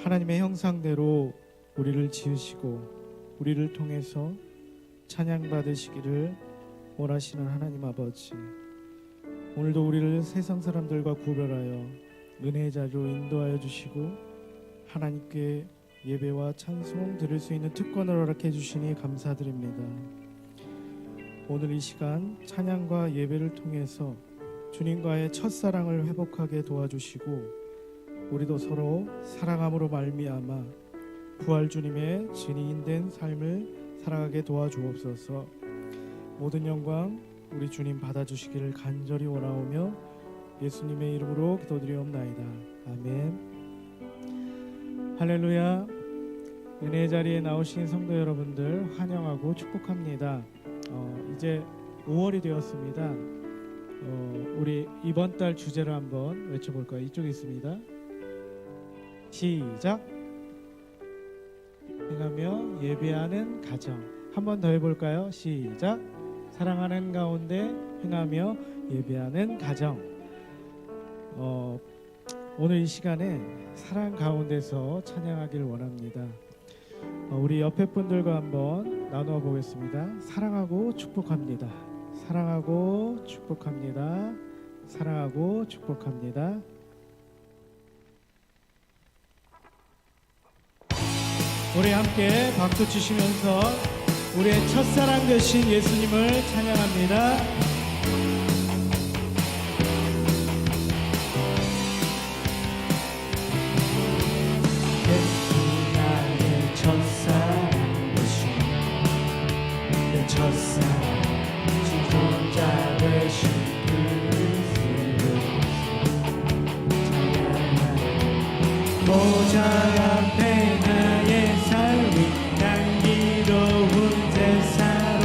하나님의 형상대로 우리를 지으시고 우리를 통해서 찬양받으시기를 원하시는 하나님 아버지, 오늘도 우리를 세상 사람들과 구별하여 은혜의 자리로 인도하여 주시고 하나님께 예배와 찬송 드릴 수 있는 특권을 허락해 주시니 감사드립니다. 오늘 이 시간 찬양과 예배를 통해서 주님과의 첫사랑을 회복하게 도와주시고 우리도 서로 사랑함으로 말미암아 부활 주님의 증인된 삶을 살아가게 도와주옵소서. 모든 영광 우리 주님 받아주시기를 간절히 원하오며 예수님의 이름으로 기도드리옵나이다. 아멘. 할렐루야. 은혜의 자리에 나오신 성도 여러분들 환영하고 축복합니다. 이제 5월이 되었습니다. 우리 이번 달 주제를 한번 외쳐볼까요? 이쪽에 있습니다. 시작. 행하며 예배하는 가정. 한 번 더 해볼까요? 시작. 사랑하는 가운데 행하며 예배하는 가정. 오늘 이 시간에 사랑 가운데서 찬양하기를 원합니다. 우리 옆에 분들과 한번 나누어 보겠습니다. 사랑하고 축복합니다. 사랑하고 축복합니다. 사랑하고 축복합니다. 우리 함께 박수 치시면서 우리의 첫사랑 되신 예수님을 찬양합니다. 예수 나의 첫사랑 되신 내 첫사랑 지존자 되신 그리스도를 찬양하리. 보좌 앞에 나의 삶이 향기로운 제사로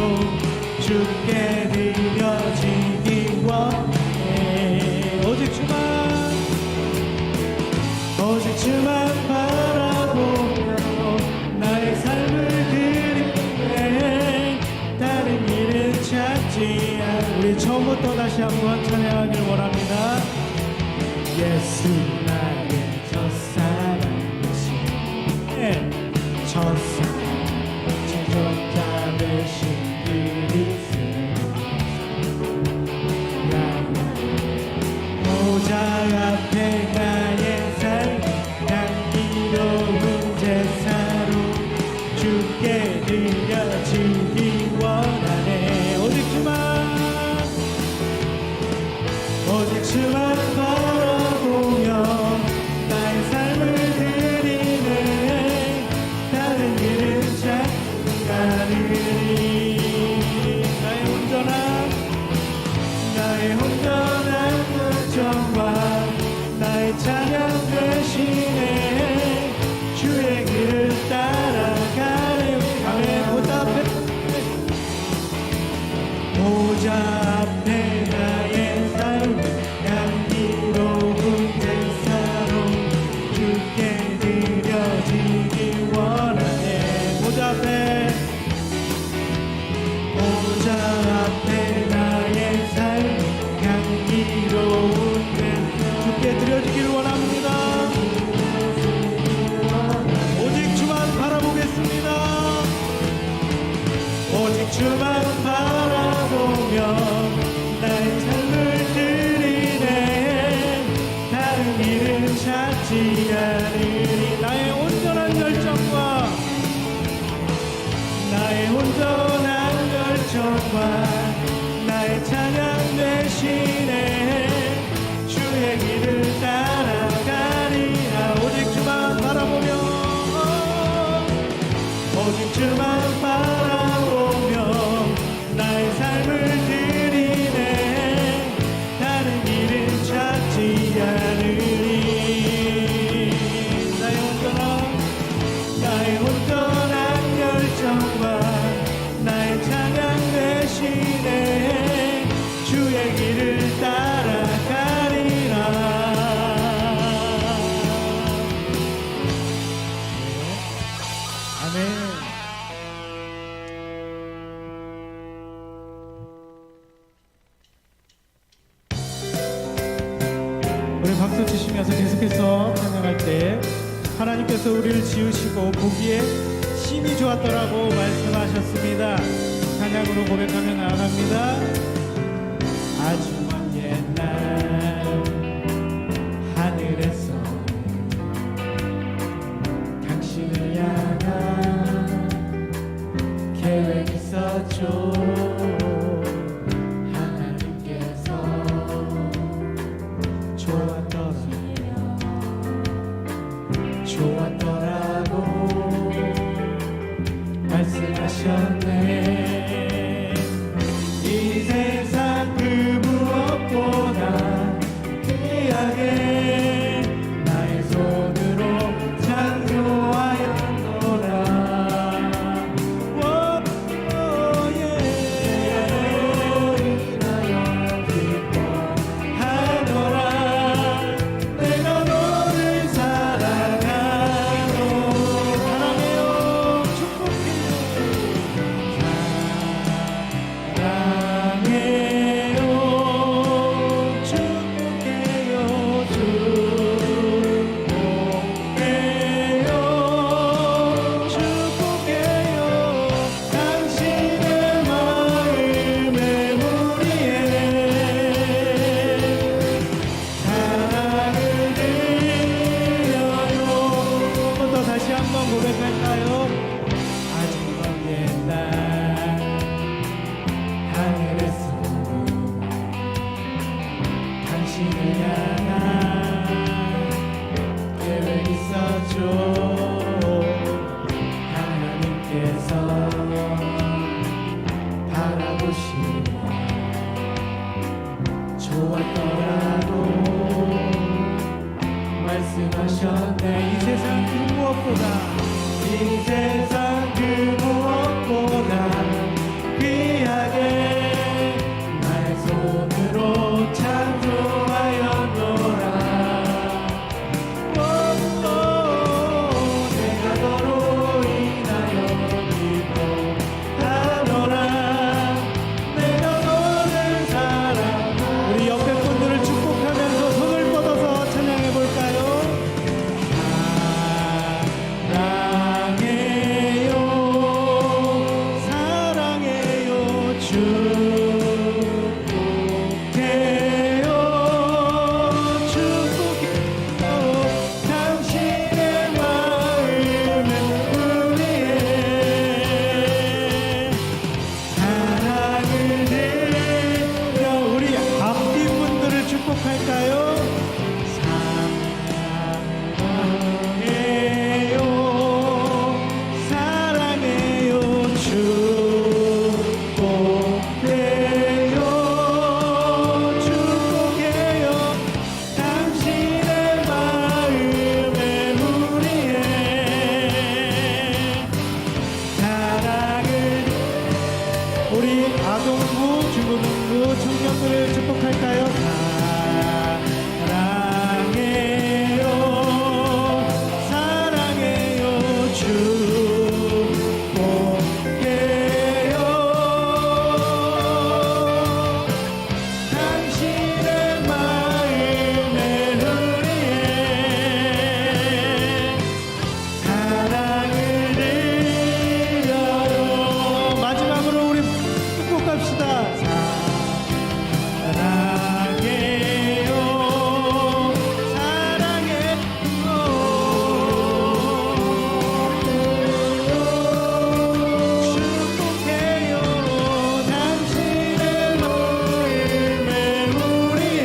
주께 드려지기 원해. 오직 주만 바라보며 나의 삶을 드리네. 다른 길은 찾지 않아. 우리 처음부터 다시 한번 찬양하기를 원합니다. 예수 나의 첫사랑 되신 첫사랑 지존자 되신 그리스도 보좌 앞에 나의 삶 향기로운 제사로 주께 드려지기 원하네. 오직 주만 바라보며 나의 삶을 드리네. 다른 길은 찾지 않으리. 나의 온전한 열정과 나의 찬양 대신에 주의 길을 따라가네. 보좌 앞에 나의 삶을 향기로운 제사로 주께 드려지기 원하네. 보좌 앞에 나의 삶 향기로운 제사로 주께 드려지기를 원합니다. 오직 주만 바라보겠습니다. 오직 주만 바라보며 나의 삶을 드리네. 다른 길은 찾지 않으리. 나의 온전한 열정과 나의 찬양 대신에 주의 길을 따라가리라. 오직 주만 바라보며 나의 삶을 드리네. 다른 길은 찾지 않으리. 나의 온전한 열정과 나의 찬양 대신에 주의 길을 따라가리라. 아멘. 하나님께서 우리를 지으시고 보기에 심히 좋았더라고 말씀하셨습니다. 찬양으로 고백하며 나아갑니다. 아주 먼 옛날 하늘에서 당신을 향한 계획 있었죠. 하나님께서 좋았더라고 말씀하셨네. 이 세상 그 무엇보다 귀하게 나의 손으로 창조하였노라. 인하여 기뻐하노라. 내가 너를 사랑하노. 사랑해요. 축복해요. 축복해요. 당신의 마음의 무리에 사랑을 드려요. 한 번 더 다시 한번 고백할까요? 아주 먼 옛날 하늘에서 당신을 향한 계획 있었죠. 하나님께서 바라보시고 좋았더라고 말씀하셨네. 이 세상 그 무엇보다 이 세상 그 무엇보다 귀하게 나의 손으로 창조하였노라. 내가 너로 인하여 기뻐하노라. 내가 너를 사랑하노라. 우리 옆에 분들을 축복하면서 손을 뻗어서 찬양해볼까요? 사랑해요. 축복해요. 당신의 마음의 우리의 사랑을 드려. 우리 앞뒤 분들을 축복할까요? 사랑해요. 축복해요. 당신의 마음의 무리에 사랑을. 우리 아동부, 중고등부 청년들을 축복할까요? 사랑해요. 축복해요. 당신의 마음의 우리에 사랑을 드려요. 마지막으로 우리 축복합시다. 사랑해요. 축복해요. 당신의 마음의 우리에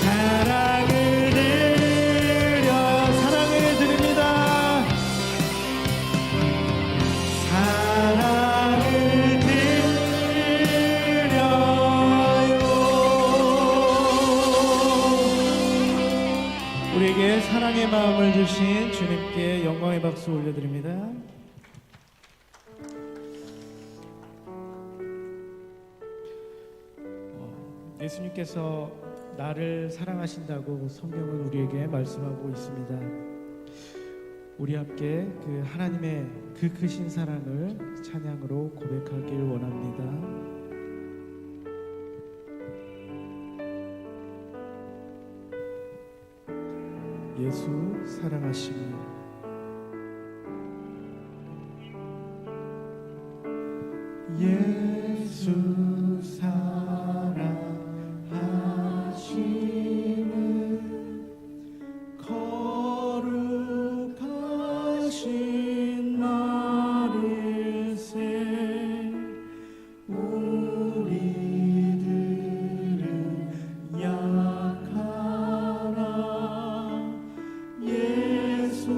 사랑을 드려. 사랑을 드립니다. 사랑을 드려요. 우리에게 사랑의 마음을 주신 주님께 영광의 박수 올려드립니다. 예수님께서 나를 사랑하신다고 성경은 우리에게 말씀하고 있습니다. 우리 함께 그 하나님의 그 크신 사랑을 찬양으로 고백하길 원합니다. 예수 사랑하심을. 예수 사랑하심을 거룩하신 나를세 우리들은 약하나 예수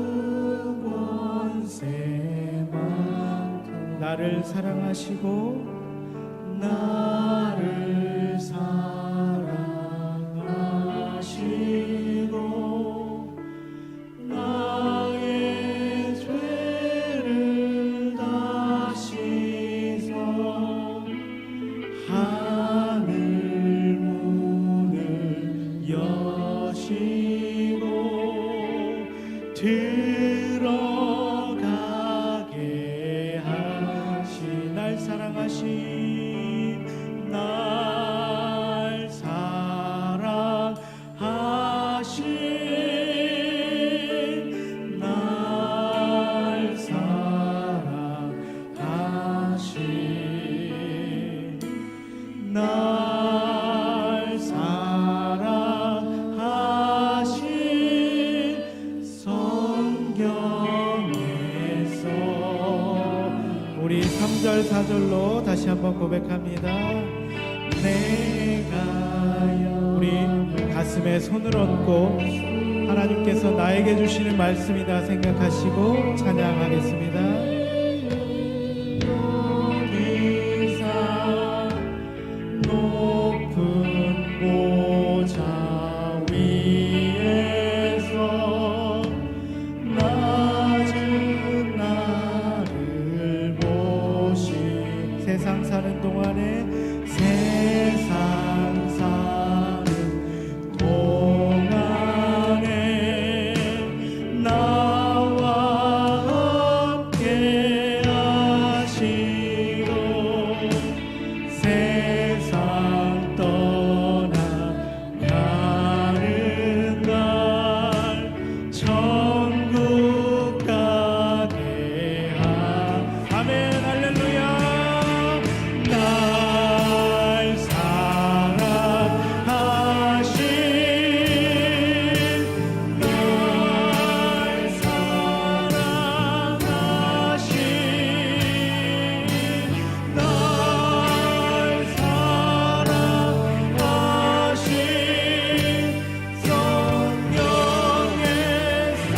권세만큼 나를 사랑하시고 나를 사랑하시고 나의 죄를 다 씻어 하늘 문을 여시고 들어가게 하시 날 사랑하시 날 사랑하신 날 사랑하신 날 사랑하신 성경에서 우리 3절 4절로 다시 한번 고백합니다. 내가 우리 가슴에 손을 얹고 하나님께서 나에게 주시는 말씀이다 생각하시고 찬양하겠습니다. 여기서 높은 보좌 위에서 낮은 나를 보시 세상 사는 동안에 세상 사는 동안에 나와 함께 하시고 세상 떠나가는 날 천국 가게 아멘 할렐루야 날 사랑하신 날 사랑하신 날 사랑하신 성령에서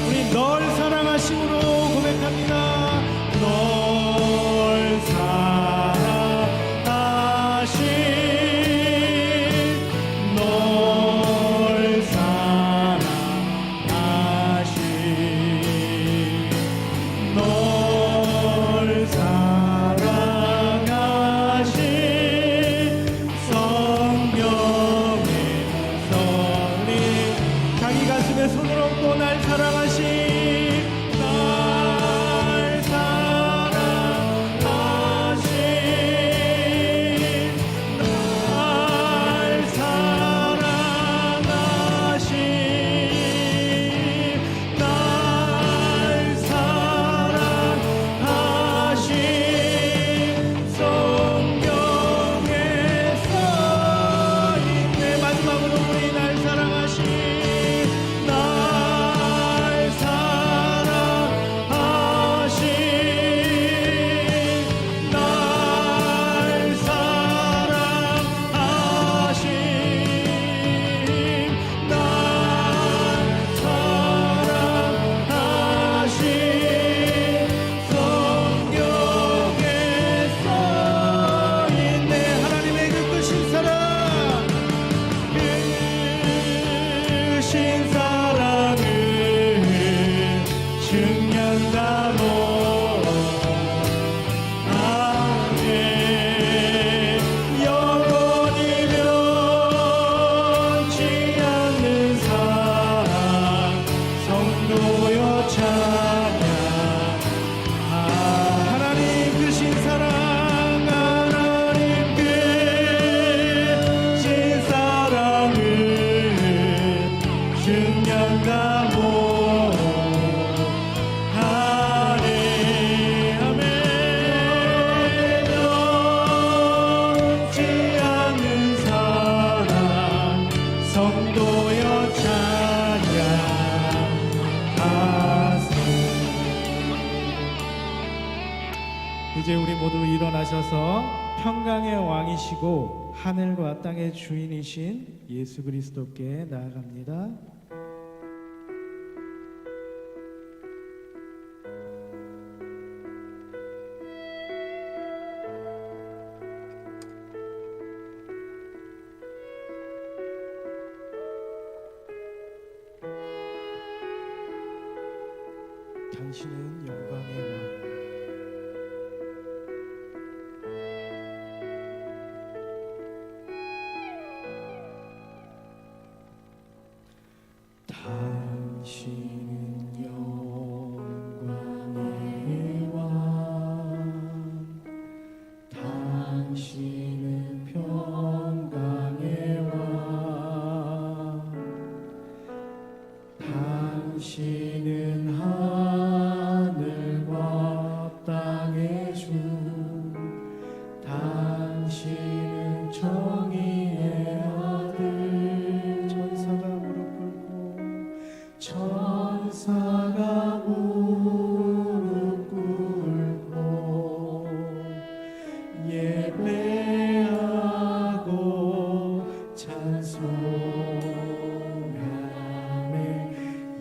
우리 널 사랑하심으로 고백합니다. 널 사랑하신 널 사랑하신 널 사랑하신 성경에서 우리 자기 가슴에 손을 얹고 날 사랑하신 날 사랑하신 날 사랑하신 날 사랑하신 성경에서 있네 마지막으로 우리 날 사랑하신 날 사랑하신 날 사랑하신 날 사랑하신 성경에서 있네 하나님의 그 크신 사랑 크신 사랑을 증명하고 아멘 영원히 변치 않는 사랑 성도여 찬양 하나님 크신 사랑 하나님 크신 사랑을 이제 우리 모두 일어나셔서 평강의 왕이시고 하늘과 땅의 주인이신 예수 그리스도께 나아갑니다. 당신은 영광의 왕, 당신은 영광의 왕, 당신은 평강의 왕, 당신은 하늘과 땅의 주, 당신은 정의의 아들. 천사가 무릎 꿇고 예배하고 찬송하네.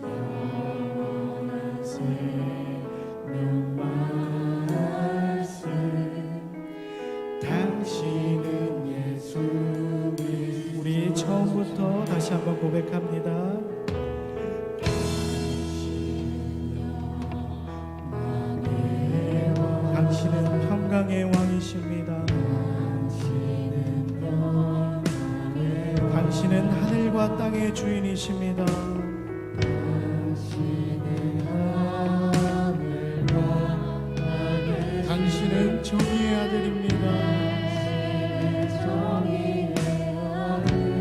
영원한 생명 말씀, 당신은 예수 그리스도. 우리 처음부터 다시 한번 고백합니다. 당신은 평강의 왕이십니다. 당신은 하늘과 땅의 주인이십니다. 당신은 정의의 아들입니다.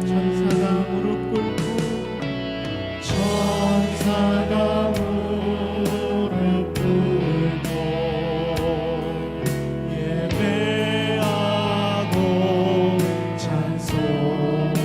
천사가 무릎 꿇고 천사가 무릎 꿇고 예배하고 찬송하네.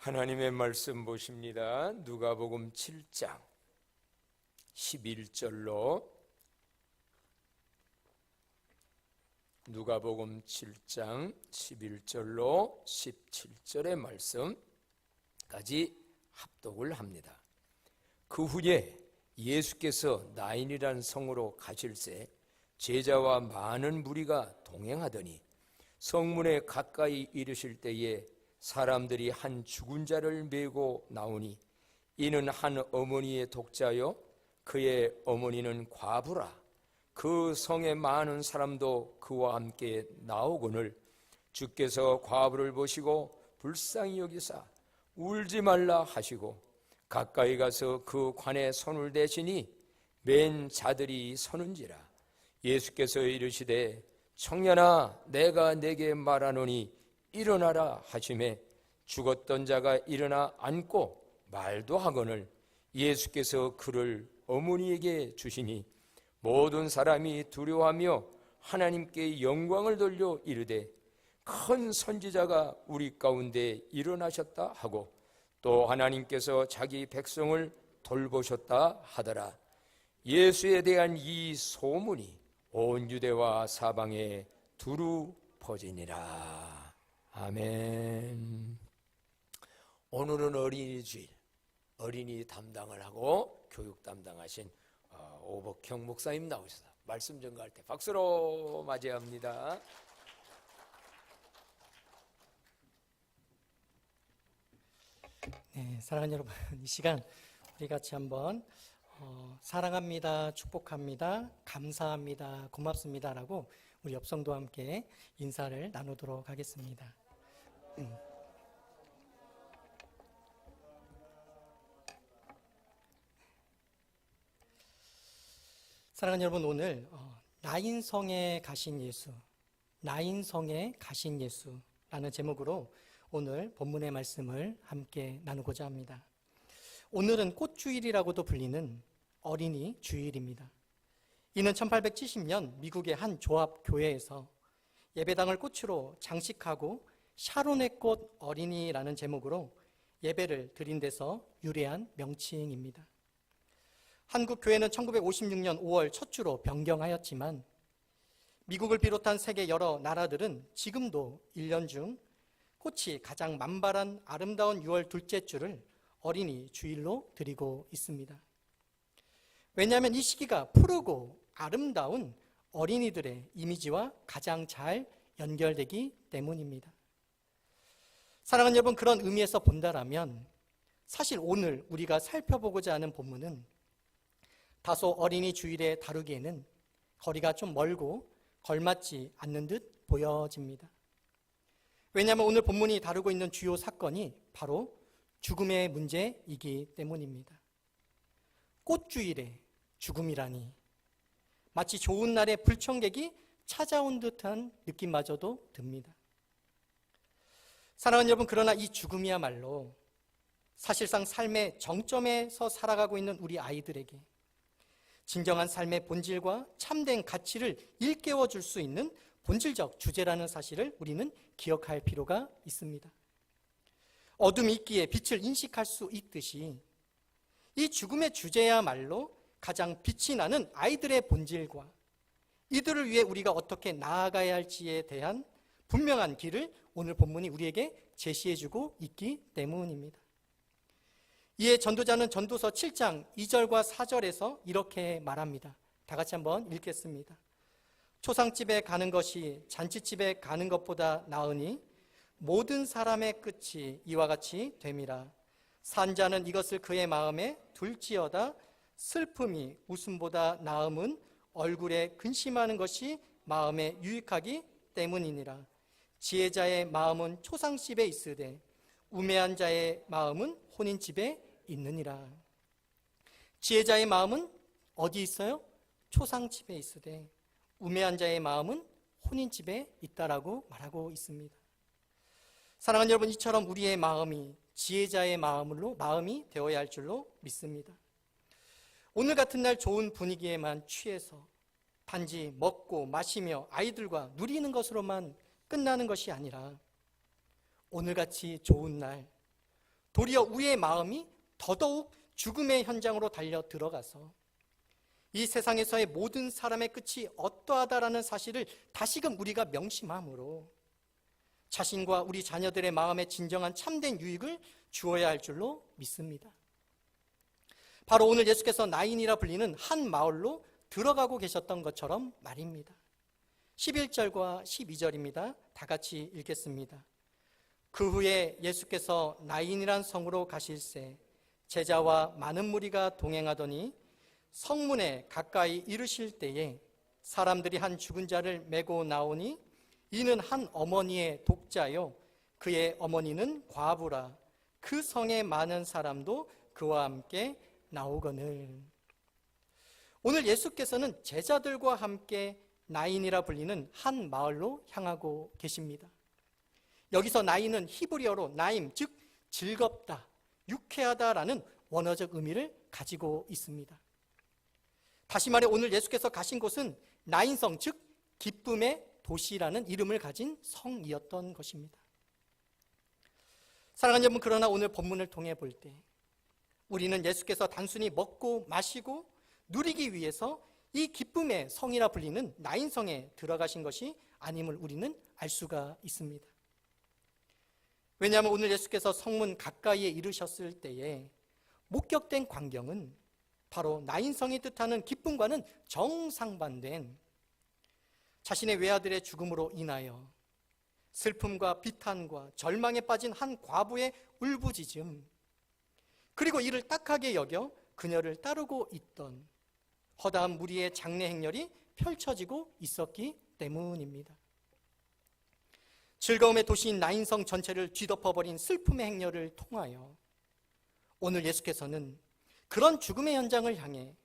하나님의 말씀 보십니다. 누가복음 7장 11절로 누가복음 7장 11절로 17절의 말씀까지 합독을 합니다. 그 후에 예수께서 나인이라는 성으로 가실새 제자와 많은 무리가 동행하더니 성문에 가까이 이르실 때에 사람들이 한 죽은 자를 메고 나오니 이는 한 어머니의 독자요 그의 어머니는 과부라. 그 성에 많은 사람도 그와 함께 나오거늘 주께서 과부를 보시고 불쌍히 여기사 울지 말라 하시고 가까이 가서 그 관에 손을 대시니 맨 자들이 서는지라. 예수께서 이르시되 청년아 내가 네게 말하노니 일어나라 하시매 죽었던 자가 일어나 앉고 말도 하거늘 예수께서 그를 어머니에게 주시니 모든 사람이 두려워하며 하나님께 영광을 돌려 이르되 큰 선지자가 우리 가운데 일어나셨다 하고 또 하나님께서 자기 백성을 돌보셨다 하더라. 예수에 대한 이 소문이 온 유대와 사방에 두루 퍼지니라. 아멘. 오늘은 어린이 주일, 어린이 담당을 하고 교육 담당하신 오복형 목사님 나오셔서 말씀 전가할 때 박수로 맞이합니다. 네, 사랑하는 여러분, 이 시간 우리 같이 한번 사랑합니다, 축복합니다, 감사합니다, 고맙습니다라고 우리 옆성도와 함께 인사를 나누도록 하겠습니다. 사랑하는 여러분, 오늘 나인성에 가신 예수, 나인성에 가신 예수라는 제목으로 오늘 본문의 말씀을 함께 나누고자 합니다. 오늘은 꽃주일이라고도 불리는 어린이 주일입니다. 이는 1870년 미국의 한 조합교회에서 예배당을 꽃으로 장식하고 샤론의 꽃 어린이라는 제목으로 예배를 드린 데서 유래한 명칭입니다. 한국 교회는 1956년 5월 첫 주로 변경하였지만 미국을 비롯한 세계 여러 나라들은 지금도 1년 중 꽃이 가장 만발한 아름다운 6월 둘째 주를 어린이 주일로 드리고 있습니다. 왜냐하면 이 시기가 푸르고 아름다운 어린이들의 이미지와 가장 잘 연결되기 때문입니다. 사랑하는 여러분, 그런 의미에서 본다라면 사실 오늘 우리가 살펴보고자 하는 본문은 다소 어린이 주일에 다루기에는 거리가 좀 멀고 걸맞지 않는 듯 보여집니다. 왜냐하면 오늘 본문이 다루고 있는 주요 사건이 바로 죽음의 문제이기 때문입니다. 꽃주일에 죽음이라니 마치 좋은 날에 불청객이 찾아온 듯한 느낌마저도 듭니다. 사랑하는 여러분, 그러나 이 죽음이야말로 사실상 삶의 정점에서 살아가고 있는 우리 아이들에게 진정한 삶의 본질과 참된 가치를 일깨워 줄 수 있는 본질적 주제라는 사실을 우리는 기억할 필요가 있습니다. 어둠이 있기에 빛을 인식할 수 있듯이 이 죽음의 주제야말로 가장 빛이 나는 아이들의 본질과 이들을 위해 우리가 어떻게 나아가야 할지에 대한 분명한 길을 오늘 본문이 우리에게 제시해주고 있기 때문입니다. 이에 전도자는 전도서 7장 2절과 4절에서 이렇게 말합니다. 다 같이 한번 읽겠습니다. 초상집에 가는 것이 잔치집에 가는 것보다 나으니 모든 사람의 끝이 이와 같이 됨이라. 산자는 이것을 그의 마음에 둘지어다. 슬픔이 웃음보다 나음은 얼굴에 근심하는 것이 마음에 유익하기 때문이니라. 지혜자의 마음은 초상집에 있으되 우매한 자의 마음은 혼인집에 있느니라. 지혜자의 마음은 어디 있어요? 초상집에 있으되 우매한 자의 마음은 혼인집에 있다라고 말하고 있습니다. 사랑하는 여러분, 이처럼 우리의 마음이 지혜자의 마음이 되어야 할 줄로 믿습니다. 오늘 같은 날 좋은 분위기에만 취해서 단지 먹고 마시며 아이들과 누리는 것으로만 끝나는 것이 아니라 오늘같이 좋은 날 도리어 우리의 마음이 더더욱 죽음의 현장으로 달려 들어가서 이 세상에서의 모든 사람의 끝이 어떠하다라는 사실을 다시금 우리가 명심함으로 자신과 우리 자녀들의 마음에 진정한 참된 유익을 주어야 할 줄로 믿습니다. 바로 오늘 예수께서 나인이라 불리는 한 마을로 들어가고 계셨던 것처럼 말입니다. 11절과 12절입니다. 다 같이 읽겠습니다. 그 후에 예수께서 나인이란 성으로 가실새 제자와 많은 무리가 동행하더니 성문에 가까이 이르실 때에 사람들이 한 죽은 자를 메고 나오니 이는 한 어머니의 독자요 그의 어머니는 과부라. 그 성에 많은 사람도 그와 함께 나오거늘. 오늘 예수께서는 제자들과 함께 나인이라 불리는 한 마을로 향하고 계십니다. 여기서 나인은 히브리어로 나임, 즉 즐겁다, 유쾌하다라는 원어적 의미를 가지고 있습니다. 다시 말해 오늘 예수께서 가신 곳은 나인성, 즉 기쁨의 도시라는 이름을 가진 성이었던 것입니다. 사랑하는 여러분, 그러나 오늘 본문을 통해 볼 때 우리는 예수께서 단순히 먹고 마시고 누리기 위해서 이 기쁨의 성이라 불리는 나인성에 들어가신 것이 아님을 우리는 알 수가 있습니다. 왜냐하면 오늘 예수께서 성문 가까이에 이르셨을 때에 목격된 광경은 바로 나인성이 뜻하는 기쁨과는 정상반된 자신의 외아들의 죽음으로 인하여 슬픔과 비탄과 절망에 빠진 한 과부의 울부짖음, 그리고 이를 딱하게 여겨 그녀를 따르고 있던 허다한 무리의 장례 행렬이 펼쳐지고 있었기 때문입니다. 즐거움의 도시인 나인성 전체를 뒤덮어버린 슬픔의 행렬을 통하여 오늘 예수께서는 그런 죽음의 현장을 향해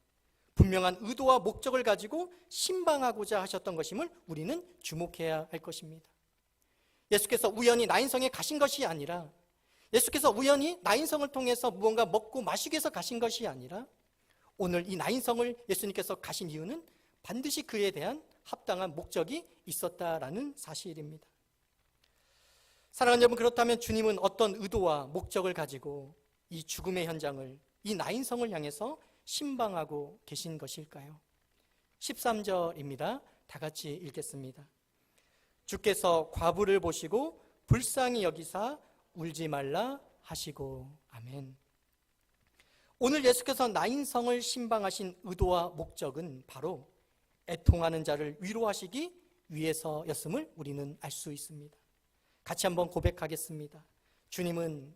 분명한 의도와 목적을 가지고 신방하고자 하셨던 것임을 우리는 주목해야 할 것입니다. 예수께서 우연히 나인성에 가신 것이 아니라, 예수께서 우연히 나인성을 통해서 무언가 먹고 마시기 위해서 가신 것이 아니라, 오늘 이 나인성을 예수님께서 가신 이유는 반드시 그에 대한 합당한 목적이 있었다라는 사실입니다. 사랑하는 여러분, 그렇다면 주님은 어떤 의도와 목적을 가지고 이 죽음의 현장을, 이 나인성을 향해서 신방하고 계신 것일까요? 13절입니다. 다 같이 읽겠습니다. 주께서 과부를 보시고 불쌍히 여기사 울지 말라 하시고. 아멘. 오늘 예수께서 나인성을 신방하신 의도와 목적은 바로 애통하는 자를 위로하시기 위해서였음을 우리는 알 수 있습니다. 같이 한번 고백하겠습니다. 주님은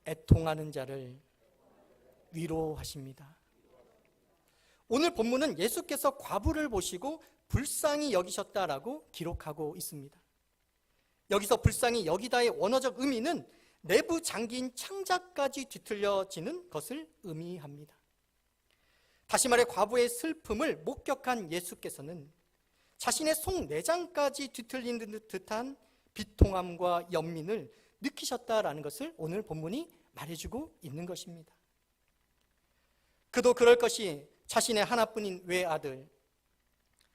애통하는 자를 위로하십니다. 오늘 본문은 예수께서 과부를 보시고 불쌍히 여기셨다라고 기록하고 있습니다. 여기서 불쌍히 여기다의 원어적 의미는 내부 장기인 창자까지 뒤틀려지는 것을 의미합니다. 다시 말해 과부의 슬픔을 목격한 예수께서는 자신의 속내장까지 뒤틀린 듯한 비통함과 연민을 느끼셨다라는 것을 오늘 본문이 말해주고 있는 것입니다. 그도 그럴 것이 자신의 하나뿐인 외아들,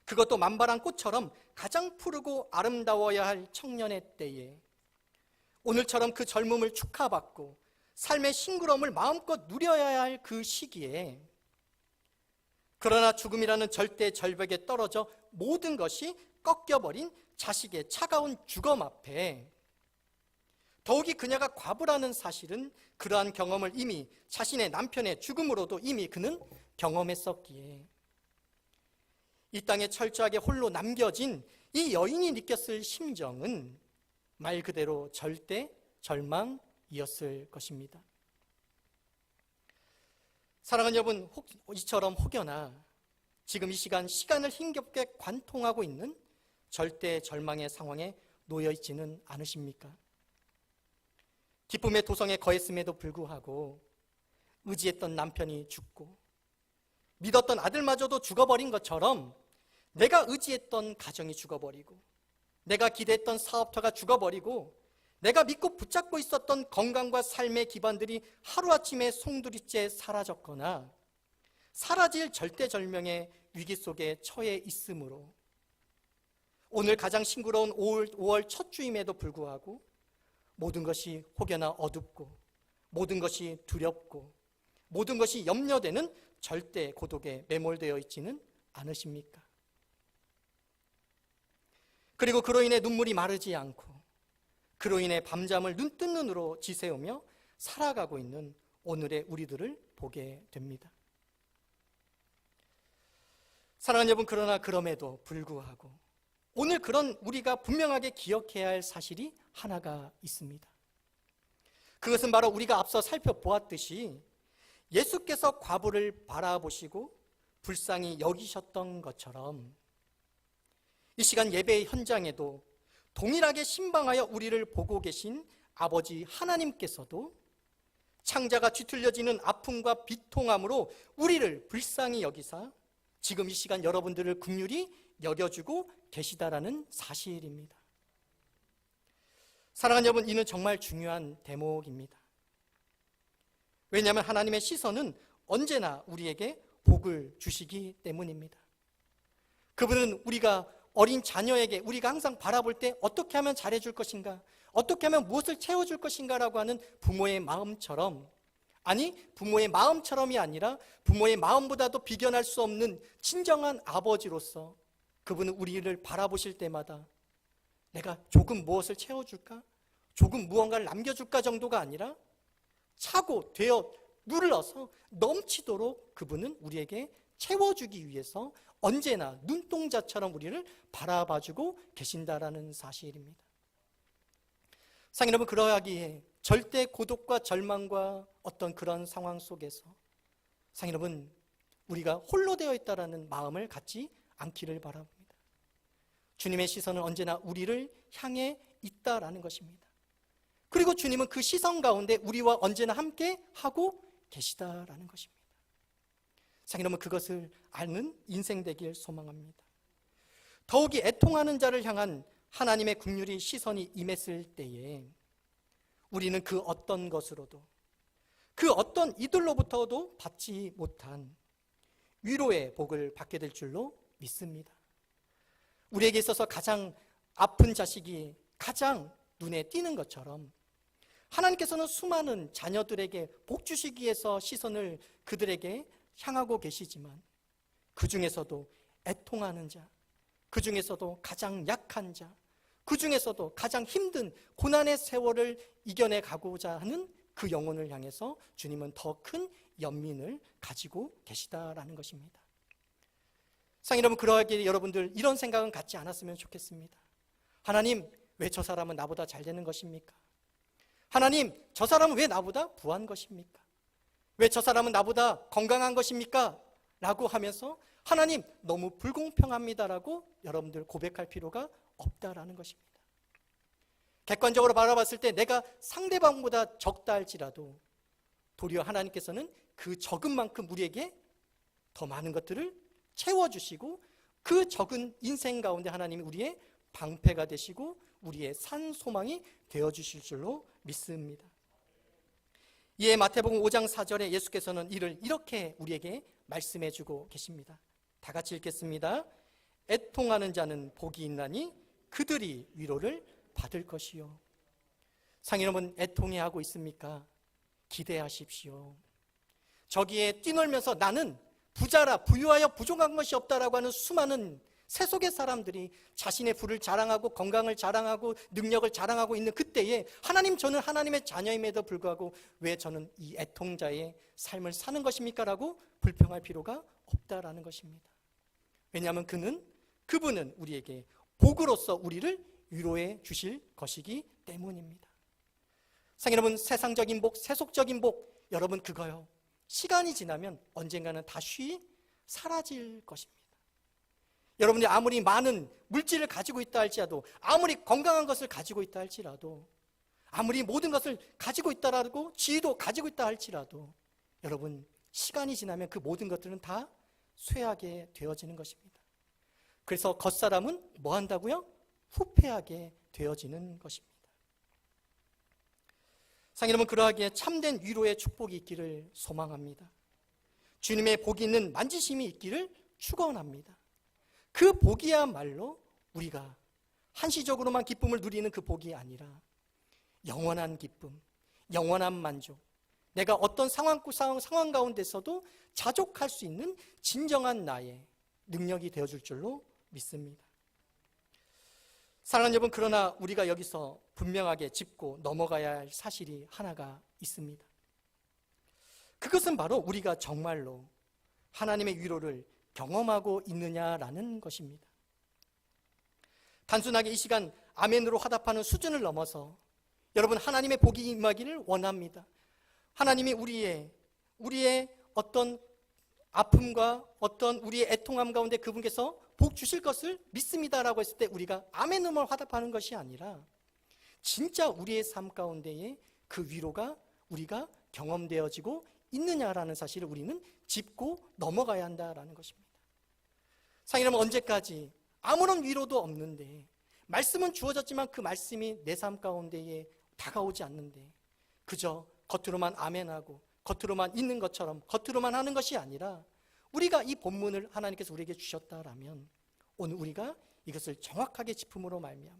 그것도 만발한 꽃처럼 가장 푸르고 아름다워야 할 청년의 때에 오늘처럼 그 젊음을 축하받고 삶의 싱그러움을 마음껏 누려야 할 그 시기에, 그러나 죽음이라는 절대 절벽에 떨어져 모든 것이 꺾여버린 자식의 차가운 죽음 앞에 더욱이 그녀가 과부라는 사실은 그러한 경험을 이미 자신의 남편의 죽음으로도 이미 그는 경험했었기에 이 땅에 철저하게 홀로 남겨진 이 여인이 느꼈을 심정은 말 그대로 절대 절망이었을 것입니다. 사랑하는 여러분, 이처럼 혹여나 지금 이 시간을 힘겹게 관통하고 있는 절대 절망의 상황에 놓여 있지는 않으십니까? 기쁨의 도성에 거했음에도 불구하고 의지했던 남편이 죽고 믿었던 아들마저도 죽어버린 것처럼 내가 의지했던 가정이 죽어버리고 내가 기대했던 사업터가 죽어버리고 내가 믿고 붙잡고 있었던 건강과 삶의 기반들이 하루아침에 송두리째 사라졌거나 사라질 절대절명의 위기 속에 처해 있으므로 오늘 가장 싱그러운 5월 첫 주임에도 불구하고 모든 것이 혹여나 어둡고 모든 것이 두렵고 모든 것이 염려되는 절대 고독에 매몰되어 있지는 않으십니까? 그리고 그로 인해 눈물이 마르지 않고 그로 인해 밤잠을 눈뜬 눈으로 지새우며 살아가고 있는 오늘의 우리들을 보게 됩니다. 사랑하는 여러분, 그러나 그럼에도 불구하고 오늘 그런 우리가 분명하게 기억해야 할 사실이 하나가 있습니다. 그것은 바로 우리가 앞서 살펴보았듯이 예수께서 과부를 바라보시고 불쌍히 여기셨던 것처럼 이 시간 예배의 현장에도 동일하게 신방하여 우리를 보고 계신 아버지 하나님께서도 창자가 뒤틀려지는 아픔과 비통함으로 우리를 불쌍히 여기사 지금 이 시간 여러분들을 긍휼히 여겨주고 계시다라는 사실입니다. 사랑하는 여러분, 이는 정말 중요한 대목입니다. 왜냐하면 하나님의 시선은 언제나 우리에게 복을 주시기 때문입니다. 그분은 우리가 어린 자녀에게 우리가 항상 바라볼 때 어떻게 하면 잘해줄 것인가, 어떻게 하면 무엇을 채워줄 것인가라고 하는 부모의 마음처럼, 아니 부모의 마음처럼이 아니라 부모의 마음보다도 비견할 수 없는 친정한 아버지로서 그분은 우리를 바라보실 때마다 내가 조금 무엇을 채워줄까, 조금 무언가를 남겨줄까 정도가 아니라 차고 되어 눌러서 넘치도록 그분은 우리에게 채워주기 위해서 언제나 눈동자처럼 우리를 바라봐주고 계신다라는 사실입니다. 사랑하는 여러분, 그러하기에 절대 고독과 절망과 어떤 그런 상황 속에서 사랑하는 여러분, 우리가 홀로 되어 있다라는 마음을 갖지 않기를 바랍니다. 주님의 시선은 언제나 우리를 향해 있다라는 것입니다. 그리고 주님은 그 시선 가운데 우리와 언제나 함께 하고 계시다라는 것입니다. 사랑하는 여러분, 그것을 아는 인생 되길 소망합니다. 더욱이 애통하는 자를 향한 하나님의 긍휼이 시선이 임했을 때에 우리는 그 어떤 것으로도 그 어떤 이들로부터도 받지 못한 위로의 복을 받게 될 줄로 믿습니다. 우리에게 있어서 가장 아픈 자식이 가장 눈에 띄는 것처럼 하나님께서는 수많은 자녀들에게 복 주시기 위해서 시선을 그들에게 향하고 계시지만 그 중에서도 애통하는 자, 그 중에서도 가장 약한 자, 그 중에서도 가장 힘든 고난의 세월을 이겨내 가고자 하는 그 영혼을 향해서 주님은 더 큰 연민을 가지고 계시다라는 것입니다. 사랑하는 여러분, 그러하기에 여러분들 이런 생각은 갖지 않았으면 좋겠습니다. 하나님, 왜 저 사람은 나보다 잘 되는 것입니까? 하나님, 저 사람은 왜 나보다 부한 것입니까? 왜 저 사람은 나보다 건강한 것입니까? 라고 하면서 하나님, 너무 불공평합니다라고 여러분들 고백할 필요가 없다라는 것입니다. 객관적으로 바라봤을 때 내가 상대방보다 적다 할지라도 도리어 하나님께서는 그 적은 만큼 우리에게 더 많은 것들을 채워주시고 그 적은 인생 가운데 하나님이 우리의 방패가 되시고 우리의 산 소망이 되어주실 줄로 믿습니다. 이에 마태복음 5장 4절에 예수께서는 이를 이렇게 우리에게 말씀해주고 계십니다. 다 같이 읽겠습니다. 애통하는 자는 복이 있나니 그들이 위로를 받을 것이요. 사랑하는 여러분, 애통해하고 있습니까? 기대하십시오. 저기에 뛰놀면서 나는 부자라 부유하여 부족한 것이 없다라고 하는 수많은 세속의 사람들이 자신의 부를 자랑하고 건강을 자랑하고 능력을 자랑하고 있는 그때에 하나님, 저는 하나님의 자녀임에도 불구하고 왜 저는 이 애통자의 삶을 사는 것입니까? 라고 불평할 필요가 없다라는 것입니다. 왜냐하면 그분은 우리에게 복으로서 우리를 위로해 주실 것이기 때문입니다. 사랑하는 여러분, 세상적인 복, 세속적인 복, 여러분 그거요, 시간이 지나면 언젠가는 다시 사라질 것입니다. 여러분이 아무리 많은 물질을 가지고 있다 할지라도, 아무리 건강한 것을 가지고 있다 할지라도, 아무리 모든 것을 가지고 있다라고 지위도 가지고 있다 할지라도 여러분, 시간이 지나면 그 모든 것들은 다 쇠하게 되어지는 것입니다. 그래서 겉사람은 뭐 한다고요? 후패하게 되어지는 것입니다. 사랑하는 여러분, 그러하기에 참된 위로의 축복이 있기를 소망합니다. 주님의 복이 있는 만지심이 있기를 축원합니다. 그 복이야말로 우리가 한시적으로만 기쁨을 누리는 그 복이 아니라 영원한 기쁨, 영원한 만족, 내가 어떤 상황 가운데서도 자족할 수 있는 진정한 나의 능력이 되어줄 줄로 믿습니다. 사랑하는 여러분, 그러나 우리가 여기서 분명하게 짚고 넘어가야 할 사실이 하나가 있습니다. 그것은 바로 우리가 정말로 하나님의 위로를 경험하고 있느냐라는 것입니다. 단순하게 이 시간 아멘으로 화답하는 수준을 넘어서 여러분, 하나님의 복이 임하기를 원합니다. 하나님이 우리의 어떤 아픔과 어떤 우리의 애통함 가운데 그분께서 복 주실 것을 믿습니다라고 했을 때 우리가 아멘으로 화답하는 것이 아니라 진짜 우리의 삶 가운데에 그 위로가 우리가 경험되어지고 있느냐라는 사실을 우리는 짚고 넘어가야 한다라는 것입니다. 사랑하는 언제까지 아무런 위로도 없는데 말씀은 주어졌지만 그 말씀이 내 삶 가운데에 다가오지 않는데 그저 겉으로만 아멘하고 겉으로만 있는 것처럼 겉으로만 하는 것이 아니라 우리가 이 본문을 하나님께서 우리에게 주셨다라면 오늘 우리가 이것을 정확하게 짚음으로 말미암아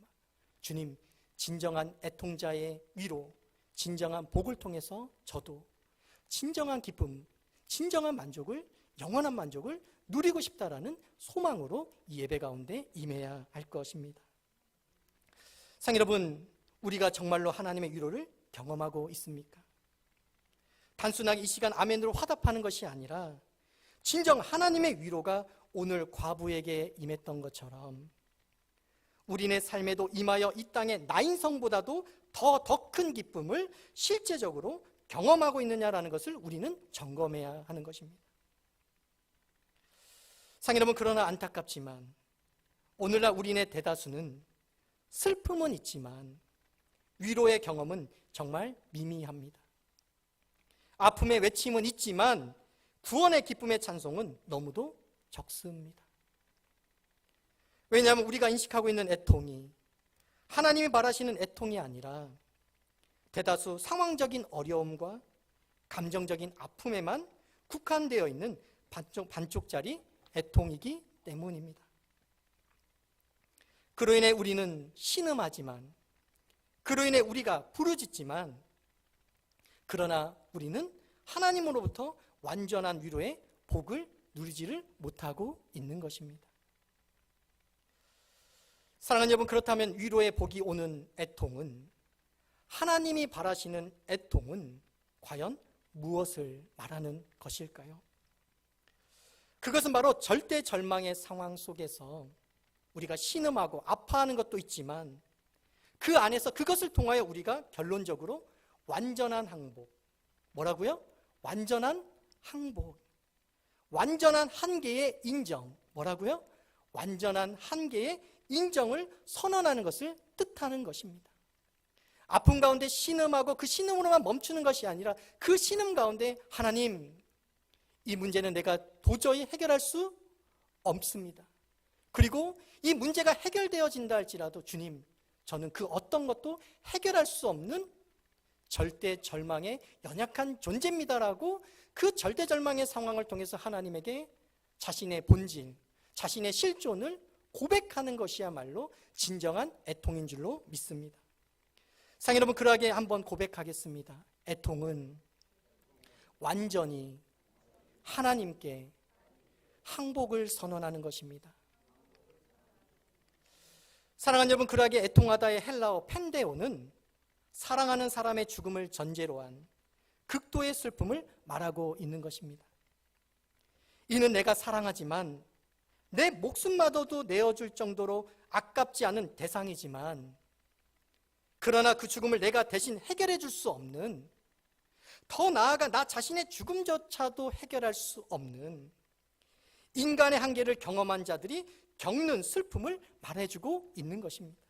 주님, 진정한 애통자의 위로, 진정한 복을 통해서 저도 진정한 기쁨, 진정한 만족을, 영원한 만족을 누리고 싶다라는 소망으로 이 예배 가운데 임해야 할 것입니다. 상 여러분, 우리가 정말로 하나님의 위로를 경험하고 있습니까? 단순하게 이 시간 아멘으로 화답하는 것이 아니라 진정 하나님의 위로가 오늘 과부에게 임했던 것처럼 우리네 삶에도 임하여 이 땅의 나인성보다도 더 큰 기쁨을 실제적으로 경험하고 있느냐라는 것을 우리는 점검해야 하는 것입니다. 상 여러분, 그러나 안타깝지만 오늘날 우리네 대다수는 슬픔은 있지만 위로의 경험은 정말 미미합니다. 아픔의 외침은 있지만 구원의 기쁨의 찬송은 너무도 적습니다. 왜냐하면 우리가 인식하고 있는 애통이 하나님이 바라시는 애통이 아니라 대다수 상황적인 어려움과 감정적인 아픔에만 국한되어 있는 반쪽짜리 애통이기 때문입니다. 그로 인해 우리는 신음하지만, 그로 인해 우리가 부르짖지만, 그러나 우리는 하나님으로부터 완전한 위로의 복을 누리지를 못하고 있는 것입니다. 사랑하는 여러분, 그렇다면 위로의 복이 오는 애통은, 하나님이 바라시는 애통은 과연 무엇을 말하는 것일까요? 그것은 바로 절대 절망의 상황 속에서 우리가 신음하고 아파하는 것도 있지만 그 안에서 그것을 통하여 우리가 결론적으로 완전한 항복, 뭐라고요? 완전한 항복, 완전한 한계의 인정, 뭐라고요? 완전한 한계의 인정을 선언하는 것을 뜻하는 것입니다. 아픔 가운데 신음하고 그 신음으로만 멈추는 것이 아니라 그 신음 가운데 하나님, 이 문제는 내가 도저히 해결할 수 없습니다. 그리고 이 문제가 해결되어진다 할지라도 주님, 저는 그 어떤 것도 해결할 수 없는 절대 절망의 연약한 존재입니다라고 그 절대 절망의 상황을 통해서 하나님에게 자신의 본질, 자신의 실존을 고백하는 것이야말로 진정한 애통인 줄로 믿습니다. 상 여러분, 그러하게 한번 고백하겠습니다. 애통은 완전히 하나님께 항복을 선언하는 것입니다. 사랑하는 여러분, 그러하게 애통하다의 헬라어 펜데오는 사랑하는 사람의 죽음을 전제로 한 극도의 슬픔을 말하고 있는 것입니다. 이는 내가 사랑하지만 내 목숨마저도 내어줄 정도로 아깝지 않은 대상이지만, 그러나 그 죽음을 내가 대신 해결해 줄 수 없는, 더 나아가 나 자신의 죽음조차도 해결할 수 없는 인간의 한계를 경험한 자들이 겪는 슬픔을 말해주고 있는 것입니다.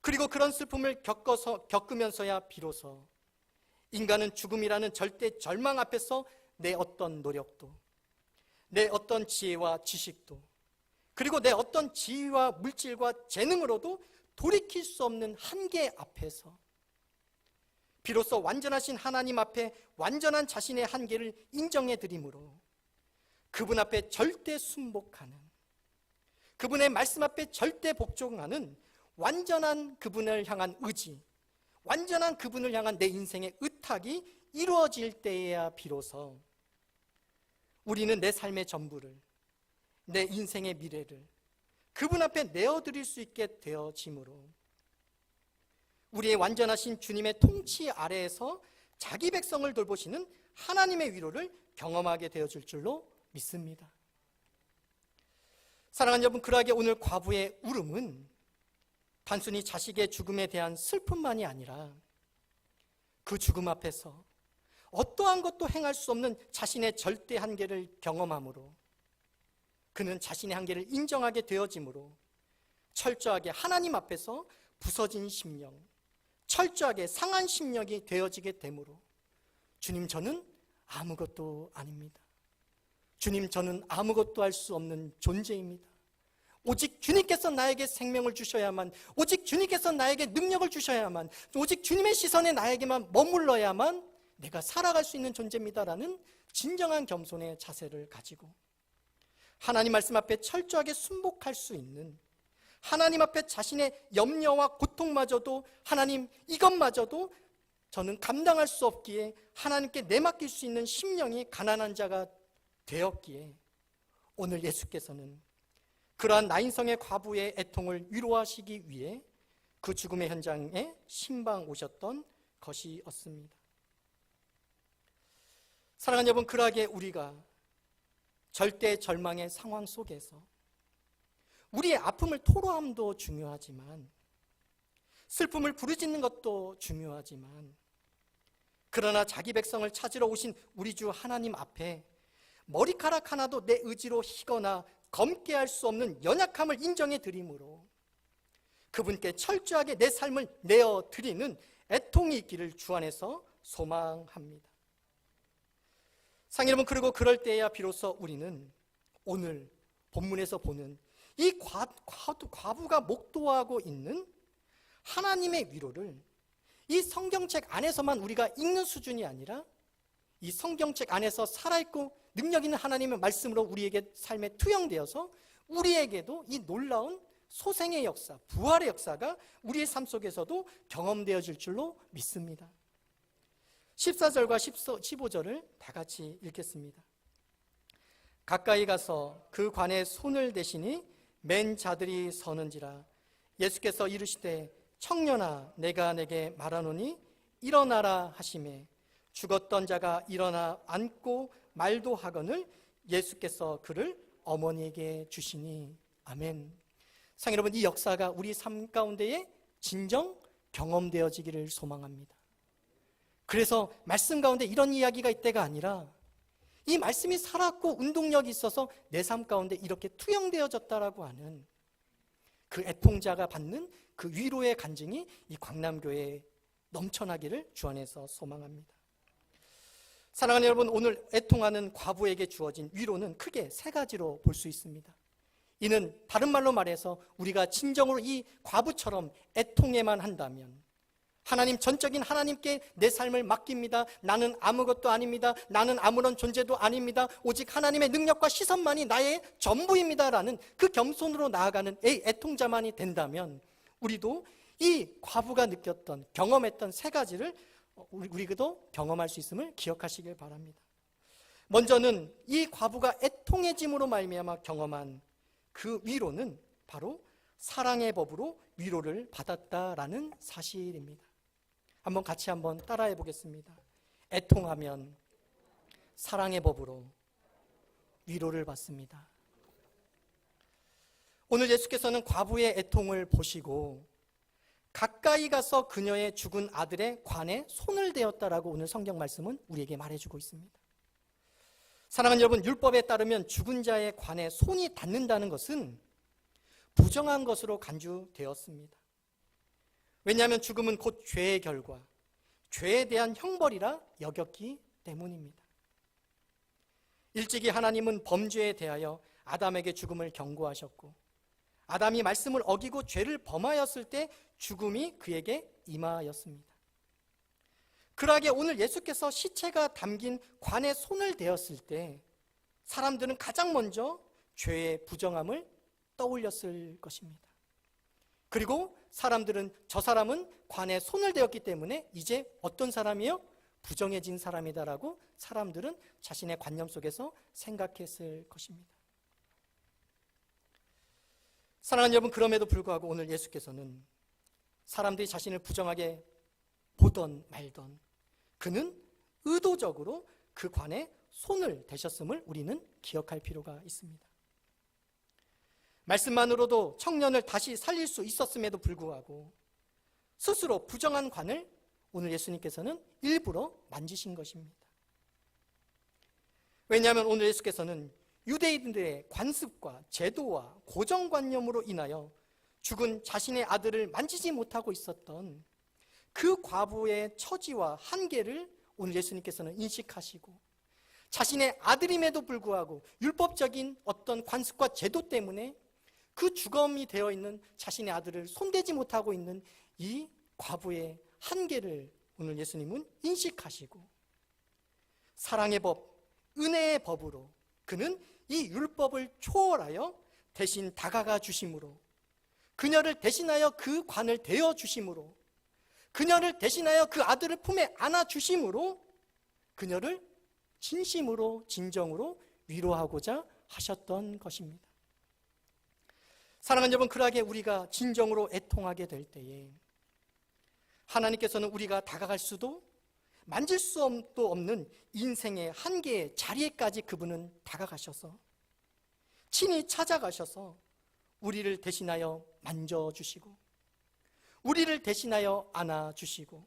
그리고 그런 슬픔을 겪으면서야 비로소 인간은 죽음이라는 절대 절망 앞에서 내 어떤 노력도, 내 어떤 지혜와 지식도, 그리고 내 어떤 지위와 물질과 재능으로도 돌이킬 수 없는 한계 앞에서 비로소 완전하신 하나님 앞에 완전한 자신의 한계를 인정해 드림으로 그분 앞에 절대 순복하는, 그분의 말씀 앞에 절대 복종하는 완전한 그분을 향한 의지, 완전한 그분을 향한 내 인생의 의탁이 이루어질 때에야 비로소 우리는 내 삶의 전부를, 내 인생의 미래를 그분 앞에 내어드릴 수 있게 되어지므로 우리의 완전하신 주님의 통치 아래에서 자기 백성을 돌보시는 하나님의 위로를 경험하게 되어질 줄로 믿습니다. 사랑하는 여러분, 그러하게 오늘 과부의 울음은 단순히 자식의 죽음에 대한 슬픔만이 아니라 그 죽음 앞에서 어떠한 것도 행할 수 없는 자신의 절대 한계를 경험함으로 그는 자신의 한계를 인정하게 되어지므로 철저하게 하나님 앞에서 부서진 심령, 철저하게 상한 심령이 되어지게 되므로 주님, 저는 아무것도 아닙니다. 주님, 저는 아무것도 할 수 없는 존재입니다. 오직 주님께서 나에게 생명을 주셔야만, 오직 주님께서 나에게 능력을 주셔야만, 오직 주님의 시선에 나에게만 머물러야만 내가 살아갈 수 있는 존재입니다라는 진정한 겸손의 자세를 가지고 하나님 말씀 앞에 철저하게 순복할 수 있는, 하나님 앞에 자신의 염려와 고통마저도, 하나님 이것마저도 저는 감당할 수 없기에 하나님께 내맡길 수 있는 심령이 가난한 자가 되었기에 오늘 예수께서는 그러한 나인성의 과부의 애통을 위로하시기 위해 그 죽음의 현장에 신방 오셨던 것이었습니다. 사랑하는 여러분, 그러하게 우리가 절대 절망의 상황 속에서 우리의 아픔을 토로함도 중요하지만, 슬픔을 부르짖는 것도 중요하지만, 그러나 자기 백성을 찾으러 오신 우리 주 하나님 앞에 머리카락 하나도 내 의지로 희거나 검게 할 수 없는 연약함을 인정해 드림으로 그분께 철저하게 내 삶을 내어 드리는 애통이 있기를 주 안에서 소망합니다. 상인 여러분, 그리고 그럴 때야 비로소 우리는 오늘 본문에서 보는 이 과부가 목도하고 있는 하나님의 위로를 이 성경책 안에서만 우리가 읽는 수준이 아니라 이 성경책 안에서 살아있고 능력 있는 하나님의 말씀으로 우리에게 삶에 투영되어서 우리에게도 이 놀라운 소생의 역사, 부활의 역사가 우리의 삶 속에서도 경험되어질 줄로 믿습니다. 14절과 15절을 다 같이 읽겠습니다. 가까이 가서 그 관에 손을 대시니 맨 자들이 서는지라. 예수께서 이르시되 청년아, 내가 내게 말하노니 일어나라 하시매 죽었던 자가 일어나 앉고 말도 하거늘 예수께서 그를 어머니에게 주시니. 아멘. 상 여러분, 이 역사가 우리 삶 가운데에 진정 경험되어지기를 소망합니다. 그래서 말씀 가운데 이런 이야기가 있대가 아니라 이 말씀이 살았고 운동력이 있어서 내 삶 가운데 이렇게 투영되어졌다라고 하는 그 애통자가 받는 그 위로의 간증이 이 광남교회에 넘쳐나기를 주 안에서 소망합니다. 사랑하는 여러분, 오늘 애통하는 과부에게 주어진 위로는 크게 세 가지로 볼 수 있습니다. 이는 다른 말로 말해서 우리가 진정으로 이 과부처럼 애통해만 한다면, 하나님, 전적인 하나님께 내 삶을 맡깁니다. 나는 아무것도 아닙니다. 나는 아무런 존재도 아닙니다. 오직 하나님의 능력과 시선만이 나의 전부입니다라는 그 겸손으로 나아가는 애통자만이 된다면 우리도 이 과부가 느꼈던, 경험했던 세 가지를 우리도 경험할 수 있음을 기억하시길 바랍니다. 먼저는 이 과부가 애통해짐으로 말미암아 경험한 그 위로는 바로 사랑의 법으로 위로를 받았다라는 사실입니다. 한번 같이 한번 따라해 보겠습니다. 애통하면 사랑의 법으로 위로를 받습니다. 오늘 예수께서는 과부의 애통을 보시고 가까이 가서 그녀의 죽은 아들의 관에 손을 대었다라고 오늘 성경 말씀은 우리에게 말해주고 있습니다. 사랑하는 여러분, 율법에 따르면 죽은 자의 관에 손이 닿는다는 것은 부정한 것으로 간주되었습니다. 왜냐하면 죽음은 곧 죄의 결과, 죄에 대한 형벌이라 여겼기 때문입니다. 일찍이 하나님은 범죄에 대하여 아담에게 죽음을 경고하셨고, 아담이 말씀을 어기고 죄를 범하였을 때 죽음이 그에게 임하였습니다. 그러하게 오늘 예수께서 시체가 담긴 관에 손을 대었을 때 사람들은 가장 먼저 죄의 부정함을 떠올렸을 것입니다. 그리고 사람들은 저 사람은 관에 손을 대었기 때문에 이제 어떤 사람이요? 부정해진 사람이다라고 사람들은 자신의 관념 속에서 생각했을 것입니다. 사랑하는 여러분, 그럼에도 불구하고 오늘 예수께서는 사람들이 자신을 부정하게 보던 말던 그는 의도적으로 그 관에 손을 대셨음을 우리는 기억할 필요가 있습니다. 말씀만으로도 청년을 다시 살릴 수 있었음에도 불구하고 스스로 부정한 관을 오늘 예수님께서는 일부러 만지신 것입니다. 왜냐하면 오늘 예수께서는 유대인들의 관습과 제도와 고정관념으로 인하여 죽은 자신의 아들을 만지지 못하고 있었던 그 과부의 처지와 한계를 오늘 예수님께서는 인식하시고 자신의 아들임에도 불구하고 율법적인 어떤 관습과 제도 때문에 그 주검이 되어 있는 자신의 아들을 손대지 못하고 있는 이 과부의 한계를 오늘 예수님은 인식하시고 사랑의 법, 은혜의 법으로 그는 이 율법을 초월하여 대신 다가가 주심으로 그녀를 대신하여 그 관을 대어 주심으로 그녀를 대신하여 그 아들을 품에 안아 주심으로 그녀를 진심으로 진정으로 위로하고자 하셨던 것입니다. 사랑하는 여러분, 그러하게 우리가 진정으로 애통하게 될 때에 하나님께서는 우리가 다가갈 수도 만질 수도 없는 인생의 한계의 자리에까지 그분은 다가가셔서 친히 찾아가셔서 우리를 대신하여 만져주시고 우리를 대신하여 안아주시고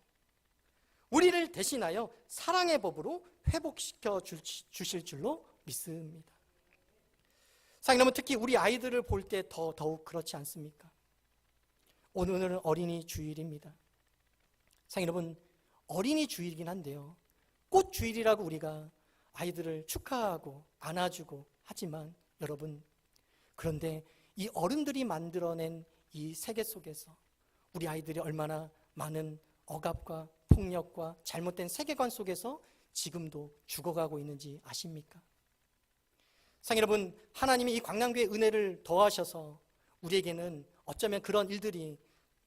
우리를 대신하여 사랑의 법으로 회복시켜 주실 줄로 믿습니다. 사랑하는 여러분, 특히 우리 아이들을 볼 때 더욱 그렇지 않습니까? 오늘은 어린이 주일입니다. 사랑하는 여러분, 어린이 주일이긴 한데요, 꽃 주일이라고 우리가 아이들을 축하하고 안아주고 하지만 여러분, 그런데 이 어른들이 만들어낸 이 세계 속에서 우리 아이들이 얼마나 많은 억압과 폭력과 잘못된 세계관 속에서 지금도 죽어가고 있는지 아십니까? 사랑하는 여러분, 하나님이 이 광양교회 은혜를 더하셔서 우리에게는 어쩌면 그런 일들이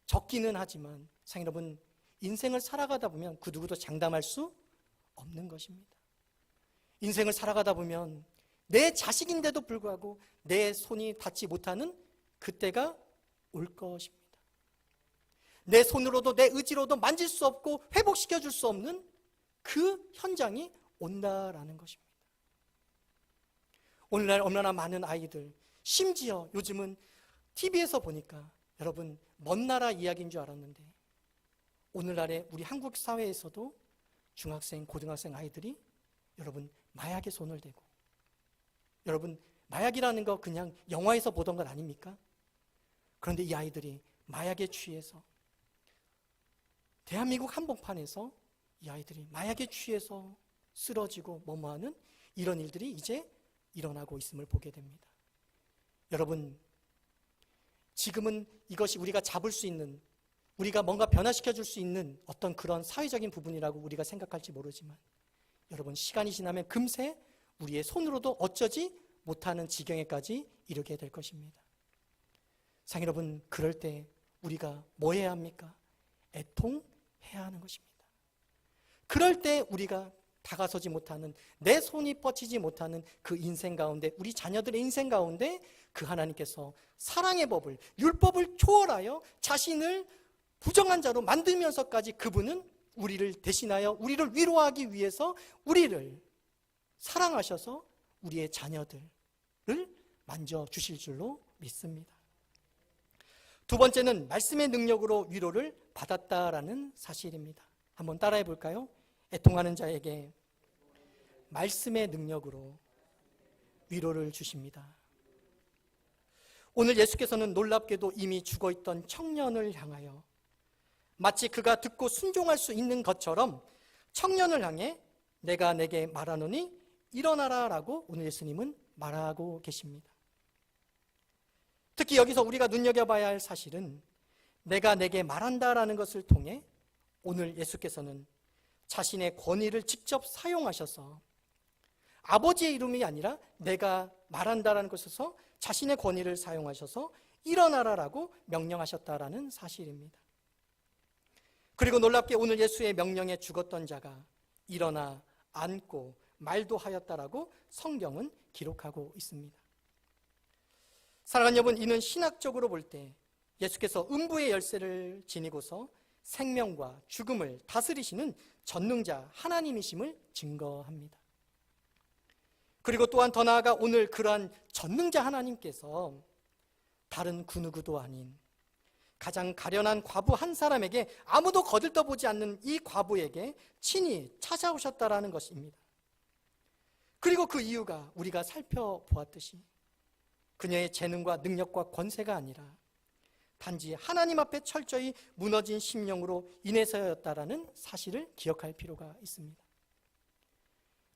적기는 하지만 사랑하는 여러분, 인생을 살아가다 보면 그 누구도 장담할 수 없는 것입니다. 인생을 살아가다 보면 내 자식인데도 불구하고 내 손이 닿지 못하는 그때가 올 것입니다. 내 손으로도 내 의지로도 만질 수 없고 회복시켜 줄 수 없는 그 현장이 온다라는 것입니다. 오늘날 얼마나 많은 아이들, 심지어 요즘은 TV에서 보니까 여러분 먼 나라 이야기인 줄 알았는데 오늘날의 우리 한국 사회에서도 중학생, 고등학생 아이들이 여러분 마약에 손을 대고, 여러분 마약이라는 거 그냥 영화에서 보던 것 아닙니까? 그런데 이 아이들이 마약에 취해서 대한민국 한복판에서 이 아이들이 마약에 취해서 쓰러지고 뭐뭐하는 이런 일들이 이제 일어나고 있음을 보게 됩니다. 여러분, 지금은 이것이 우리가 잡을 수 있는, 우리가 뭔가 변화시켜 줄 수 있는 어떤 그런 사회적인 부분이라고 우리가 생각할지 모르지만 여러분, 시간이 지나면 금세 우리의 손으로도 어쩌지 못하는 지경에까지 이르게 될 것입니다. 상 여러분, 그럴 때 우리가 뭐 해야 합니까? 애통해야 하는 것입니다. 그럴 때 우리가 다가서지 못하는, 내 손이 뻗치지 못하는 그 인생 가운데, 우리 자녀들의 인생 가운데 그 하나님께서 사랑의 법을, 율법을 초월하여 자신을 부정한 자로 만들면서까지 그분은 우리를 대신하여 우리를 위로하기 위해서 우리를 사랑하셔서 우리의 자녀들을 만져주실 줄로 믿습니다. 두 번째는 말씀의 능력으로 위로를 받았다라는 사실입니다. 한번 따라해 볼까요? 애통하는 자에게 말씀의 능력으로 위로를 주십니다. 오늘 예수께서는 놀랍게도 이미 죽어있던 청년을 향하여 마치 그가 듣고 순종할 수 있는 것처럼 청년을 향해 내가 내게 말하노니 일어나라 라고 오늘 예수님은 말하고 계십니다. 특히 여기서 우리가 눈여겨봐야 할 사실은 내가 내게 말한다라는 것을 통해 오늘 예수께서는 자신의 권위를 직접 사용하셔서 아버지의 이름이 아니라 내가 말한다라는 것에서 자신의 권위를 사용하셔서 일어나라라고 명령하셨다라는 사실입니다. 그리고 놀랍게 오늘 예수의 명령에 죽었던 자가 일어나 앉고 말도 하였다라고 성경은 기록하고 있습니다. 사랑하는 여러분, 이는 신학적으로 볼 때 예수께서 음부의 열쇠를 지니고서 생명과 죽음을 다스리시는 전능자 하나님이심을 증거합니다. 그리고 또한 더 나아가 오늘 그러한 전능자 하나님께서 다른 그 누구도 아닌 가장 가련한 과부 한 사람에게, 아무도 거들떠보지 않는 이 과부에게 친히 찾아오셨다라는 것입니다. 그리고 그 이유가 우리가 살펴보았듯이 그녀의 재능과 능력과 권세가 아니라 단지 하나님 앞에 철저히 무너진 심령으로 인해서였다라는 사실을 기억할 필요가 있습니다.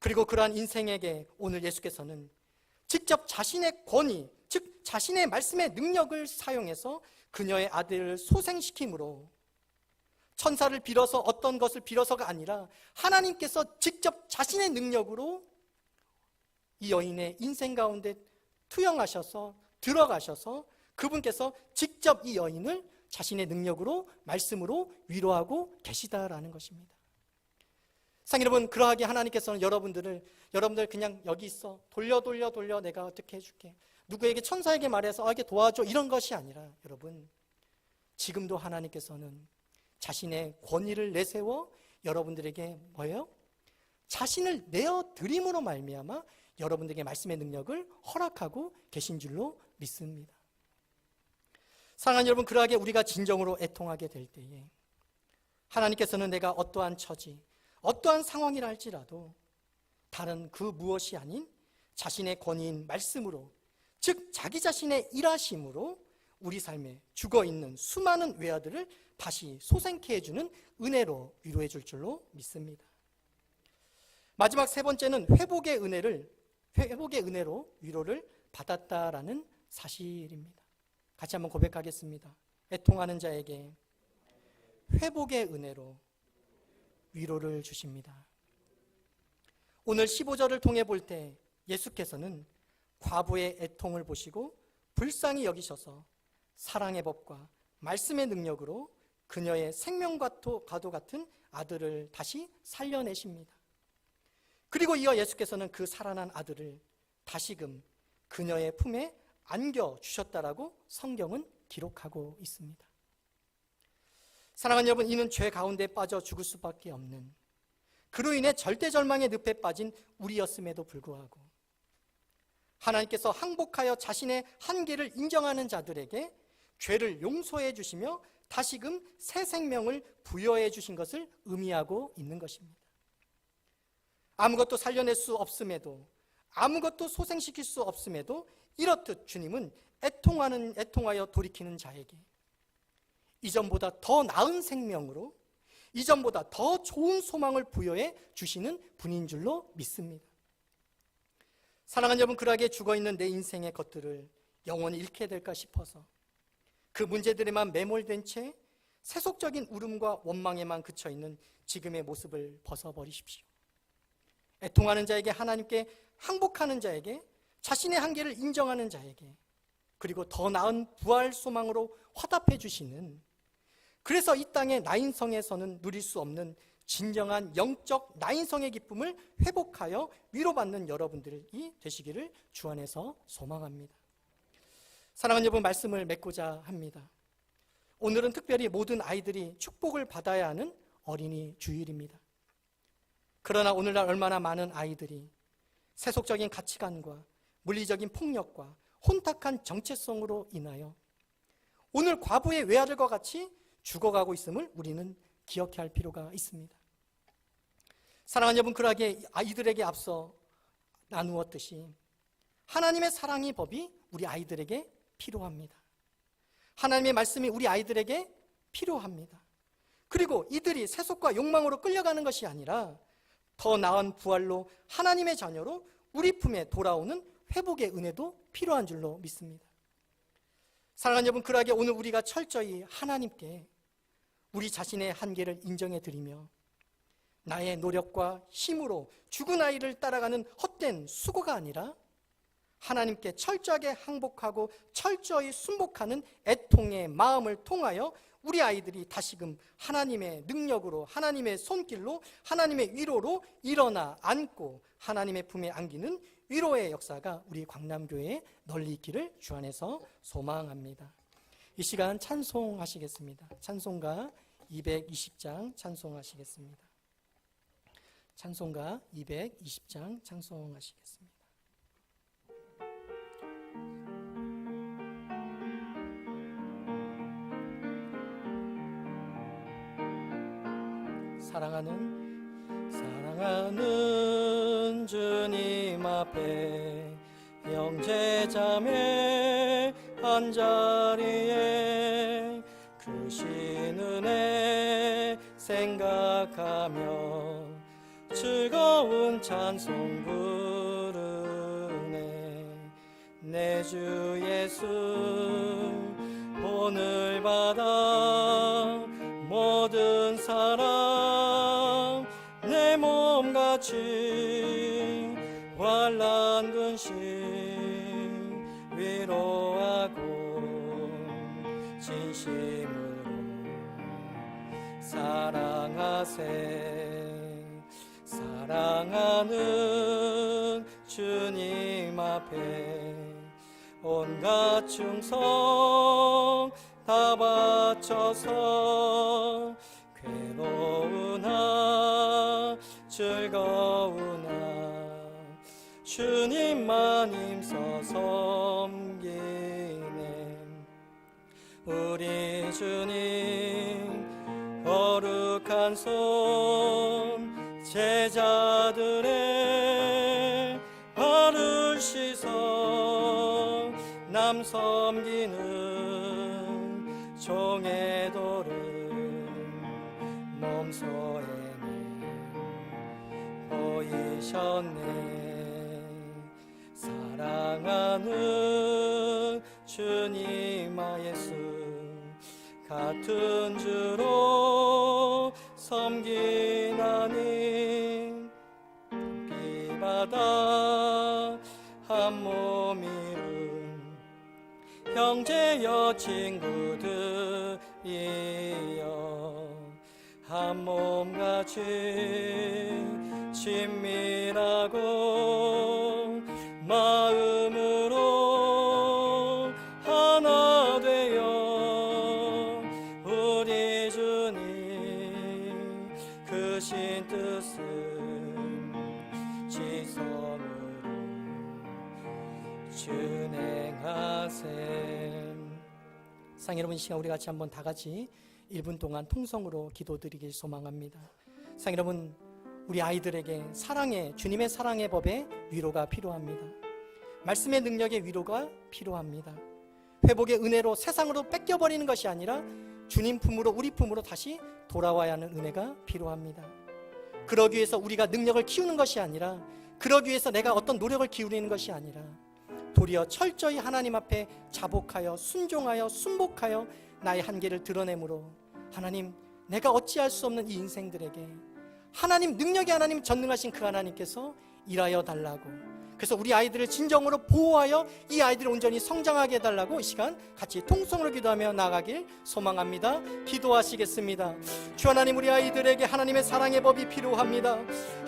그리고 그러한 인생에게 오늘 예수께서는 직접 자신의 권위, 즉 자신의 말씀의 능력을 사용해서 그녀의 아들을 소생시킴으로, 천사를 빌어서 어떤 것을 빌어서가 아니라 하나님께서 직접 자신의 능력으로 이 여인의 인생 가운데 투영하셔서 들어가셔서 그분께서 직접 이 여인을 자신의 능력으로, 말씀으로 위로하고 계시다라는 것입니다. 사랑하는 여러분, 그러하게 하나님께서는 여러분들 그냥 여기 있어, 돌려 내가 어떻게 해줄게, 누구에게 천사에게 말해서 이게 도와줘, 이런 것이 아니라 여러분, 지금도 하나님께서는 자신의 권위를 내세워 여러분들에게 뭐예요? 자신을 내어드림으로 말미암아 여러분들에게 말씀의 능력을 허락하고 계신 줄로 믿습니다. 사랑하는 여러분, 그러하게 우리가 진정으로 애통하게 될 때에 하나님께서는 내가 어떠한 처지, 어떠한 상황이라 할지라도 다른 그 무엇이 아닌 자신의 권위인 말씀으로, 즉 자기 자신의 일하심으로 우리 삶에 죽어있는 수많은 외아들을 다시 소생케 해주는 은혜로 위로해 줄 줄로 믿습니다. 마지막 세 번째는 회복의 은혜로 위로를 받았다라는 사실입니다. 같이 한번 고백하겠습니다. 애통하는 자에게 회복의 은혜로 위로를 주십니다. 오늘 15절을 통해 볼 때 예수께서는 과부의 애통을 보시고 불쌍히 여기셔서 사랑의 법과 말씀의 능력으로 그녀의 생명과도 같은 아들을 다시 살려내십니다. 그리고 이어 예수께서는 그 살아난 아들을 다시금 그녀의 품에 안겨주셨다라고 성경은 기록하고 있습니다. 사랑하는 여러분, 이는 죄 가운데 빠져 죽을 수밖에 없는, 그로 인해 절대절망의 늪에 빠진 우리였음에도 불구하고 하나님께서 항복하여 자신의 한계를 인정하는 자들에게 죄를 용서해 주시며 다시금 새 생명을 부여해 주신 것을 의미하고 있는 것입니다. 아무것도 살려낼 수 없음에도, 아무것도 소생시킬 수 없음에도 이렇듯 주님은 애통하여 돌이키는 자에게 이전보다 더 나은 생명으로, 이전보다 더 좋은 소망을 부여해 주시는 분인 줄로 믿습니다. 사랑하는 여러분, 그러하게 죽어있는 내 인생의 것들을 영원히 잃게 될까 싶어서 그 문제들에만 매몰된 채 세속적인 울음과 원망에만 그쳐있는 지금의 모습을 벗어버리십시오. 애통하는 자에게, 하나님께 항복하는 자에게, 자신의 한계를 인정하는 자에게, 그리고 더 나은 부활 소망으로 화답해 주시는, 그래서 이 땅의 나인성에서는 누릴 수 없는 진정한 영적 나인성의 기쁨을 회복하여 위로받는 여러분들이 되시기를 주 안에서 소망합니다. 사랑하는 여러분, 말씀을 맺고자 합니다. 오늘은 특별히 모든 아이들이 축복을 받아야 하는 어린이 주일입니다. 그러나 오늘날 얼마나 많은 아이들이 세속적인 가치관과 물리적인 폭력과 혼탁한 정체성으로 인하여 오늘 과부의 외아들과 같이 죽어가고 있음을 우리는 기억해야 할 필요가 있습니다. 사랑하는 여러분, 그러하게 아이들에게 앞서 나누었듯이 하나님의 사랑의 법이 우리 아이들에게 필요합니다. 하나님의 말씀이 우리 아이들에게 필요합니다. 그리고 이들이 세속과 욕망으로 끌려가는 것이 아니라 더 나은 부활로 하나님의 자녀로 우리 품에 돌아오는 회복의 은혜도 필요한 줄로 믿습니다. 사랑하는 여러분, 그러하게 오늘 우리가 철저히 하나님께 우리 자신의 한계를 인정해 드리며 나의 노력과 힘으로 죽은 아이를 따라가는 헛된 수고가 아니라 하나님께 철저하게 항복하고 철저히 순복하는 애통의 마음을 통하여 우리 아이들이 다시금 하나님의 능력으로, 하나님의 손길로, 하나님의 위로로 일어나 앉고 하나님의 품에 안기는 위로의 역사가 우리 광남교회에 널리 있기를 주 안에서 소망합니다. 이 시간 찬송하시겠습니다. 찬송가 220장 찬송하시겠습니다. 찬송가 220장 찬송하시겠습니다. 사랑하는 주님 앞에 형제자매 한자리에 크신 은혜 생각하며 즐거운 찬송 부르네. 내 주 예수 오늘 받아 모든 사랑 내 몸같이 환난 근심 위로하고 진심으로 사랑하세. 사랑하는 주님 앞에 온갖 충성 다 바쳐서 괴로우나 즐거우나 주님만 힘써 섬기네. 우리 주님 거룩한 손 제자들의 발을 씻어 남 섬기는 종의 도를 몸소에는 보이셨네. 사랑하는 주님 예수 같은 주로 섬기나니 비바다 한 몸 이룬 형제여 친구들이여 한 몸같이 친밀하고 마음으로 하나 되어 우리 주님 크신 뜻은 지성으로 준행하세. 상 여러분, 이 시간 우리 같이 한번 다 같이 1분 동안 통성으로 기도드리길 소망합니다. 상 여러분, 우리 아이들에게 주님의 사랑의 법에 위로가 필요합니다. 말씀의 능력의 위로가 필요합니다. 회복의 은혜로 세상으로 뺏겨버리는 것이 아니라 주님 품으로, 우리 품으로 다시 돌아와야 하는 은혜가 필요합니다. 그러기 위해서 우리가 능력을 키우는 것이 아니라, 그러기 위해서 내가 어떤 노력을 기울이는 것이 아니라 도리어 철저히 하나님 앞에 자복하여 순종하여 순복하여 나의 한계를 드러내므로 하나님, 내가 어찌할 수 없는 이 인생들에게 하나님, 능력의 하나님, 전능하신 그 하나님께서 일하여 달라고, 그래서 우리 아이들을 진정으로 보호하여 이 아이들을 온전히 성장하게 해달라고 이 시간 같이 통성으로 기도하며 나가길 소망합니다. 기도하시겠습니다. 주 하나님, 우리 아이들에게 하나님의 사랑의 법이 필요합니다.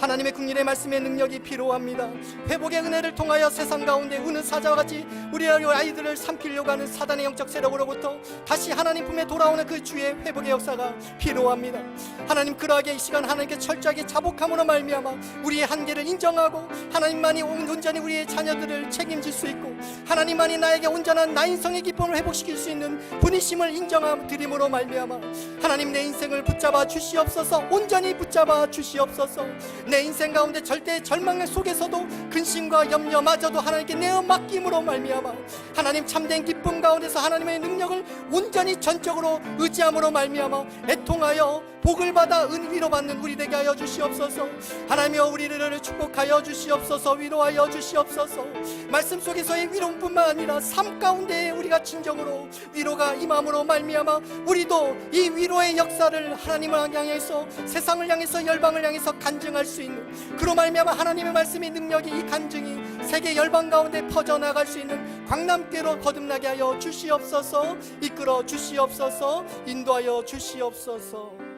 하나님의 국률의 말씀의 능력이 필요합니다. 회복의 은혜를 통하여 세상 가운데 우는 사자와 같이 우리 아이들을 삼키려고 하는 사단의 영적 세력으로부터 다시 하나님 품에 돌아오는 그 주의 회복의 역사가 필요합니다. 하나님, 그러하게 이 시간 하나님께 철저하게 자복함으로 말미암아 우리의 한계를 인정하고 하나님만이 온전히 우리의 자녀들을 책임질 수 있고 하나님만이 나에게 온전한 나인성의 기쁨을 회복시킬 수 있는 분이심을 인정드림으로 말미암아 하나님, 내 인생을 붙잡아 주시옵소서. 온전히 붙잡아 주시옵소서. 내 인생 가운데 절대 절망 속에서도 근심과 염려마저도 하나님께 내어 맡김으로 말미암아 하나님, 참된 기쁨 가운데서 하나님의 능력을 온전히 전적으로 의지함으로 말미암아 애통하여 복을 받아 위로받는 우리 되게 하여 주시옵소서. 하나님이여, 우리를 축복하여 주시옵소서. 위로하여 하여 주시옵소서. 말씀 속에서의 위로뿐만 아니라 삶 가운데 우리가 진정으로 위로가 임함으로 말미암아 우리도 이 위로의 역사를 하나님을 향해서, 세상을 향해서, 열방을 향해서 간증할 수 있는, 그로 말미암아 하나님의 말씀의 능력이, 이 간증이 세계 열방 가운데 퍼져나갈 수 있는 광남교회로 거듭나게 하여 주시옵소서. 이끌어 주시옵소서. 인도하여 주시옵소서.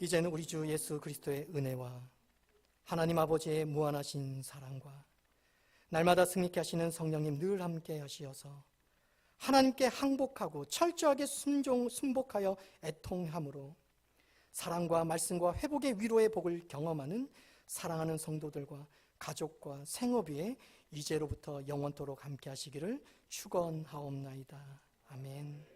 이제는 우리 주 예수 그리스도의 은혜와 하나님 아버지의 무한하신 사랑과 날마다 승리케 하시는 성령님 늘 함께 하시어서 하나님께 항복하고 철저하게 순복하여 애통함으로 사랑과 말씀과 회복의 위로의 복을 경험하는 사랑하는 성도들과 가족과 생업 위에 이제로부터 영원토록 함께 하시기를 축원하옵나이다. 아멘.